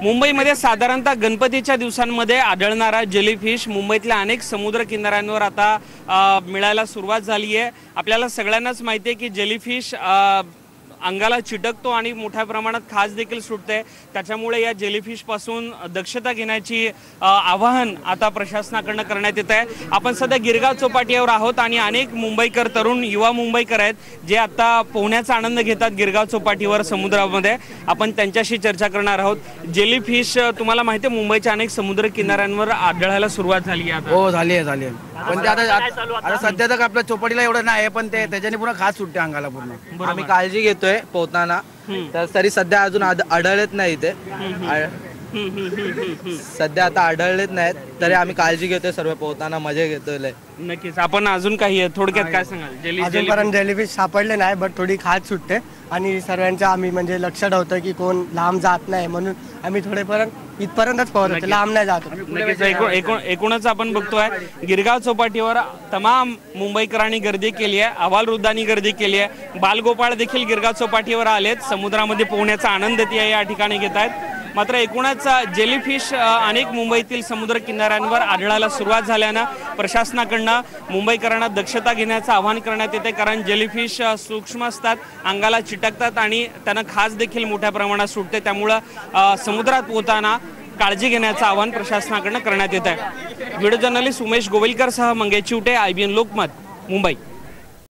मुंबईमध्ये साधारणतः गणपतीच्या दिवसांमध्ये आढळणारा जेलीफिश मुंबईतल्या अनेक समुद्र किनाऱ्यांवर आता मिळायला सुरुवात झाली आहे। आपल्याला सगळ्यांनाच माहिती आहे की जेलीफिश अंगाला चिटकतो आणि मोठ्या प्रमाणात खाज देखील सुटते। त्याच्यामुळे या जेलीफिश पासून दक्षता घेण्याची आवाहन आता प्रशासनाकडून करण्यात येत आहे। आपण सध्या गिरगाव चौपाटीवर आहोत आणि अनेक मुंबईकर तरुण युवा मुंबईकर आहेत जे आता पोहण्याचा आनंद घेतात गिरगाव चौपाटीवर समुद्रामध्ये। आपण त्यांच्याशी चर्चा करणार आहोत। जेलीफिश तुम्हाला माहिती आहे मुंबईच्या अनेक समुद्र किनाऱ्यांवर आढळायला सुरुवात झाली आहे आता। हो झाली आहे पण ते आता सध्या तक आपल्या चौपाटीला एवढं नाही पण ते त्याच्याने पूर्ण खास सुटते अंगाला पूर्ण। आम्ही काळजी घेतोय पोहताना तर तरी सध्या अजून आढळलेत नाही इथे सध्या आता आढळलेत नाहीत तरी आम्ही काळजी घेतोय सर्व पोहताना मजा घेतोय। नक्कीच आपण अजून काही थोडक्यात काय सांगाल? अजूनपर्यंत जेलीफिश सापडले नाही बट थोडी खाज सुटते आणि सर्वांचं आम्ही म्हणजे लक्ष ठेवतो की कोण लांब जात नाही म्हणून आम्ही थोडेपर्यंत इथपर्यंतच पोहोचतो, लांब नाही जात। नक्कीच एकूणच आपण बघतोय गिरगाव चौपाटीवर तमाम मुंबईकरांनी गर्दी केली आहे, अवालवृद्धांनी गर्दी केली आहे, बालगोपाळ देखील गिरगाव चौपाटीवर आलेत, समुद्रामध्ये पोहण्याचा आनंद ते या ठिकाणी घेत आहेत। मात्र एकूणच जेलीफिश अनेक मुंबईतील समुद्र किनाऱ्यांवर आढळायला सुरुवात झाल्यानं प्रशासनाकडनं मुंबईकरांना दक्षता घेण्याचं आवाहन करण्यात येते। कारण जेलीफिश सूक्ष्म असतात, अंगाला चिटकतात आणि त्यांना खाज देखील मोठ्या प्रमाणात सुटते। त्यामुळं समुद्रात पोहताना काळजी घेण्याचं आवाहन प्रशासनाकडनं करण्यात येत आहे। व्हिडिओ जर्नलिस्ट उमेश गोविलकर सह मंगेश चिवटे, IBN लोकमत, मुंबई।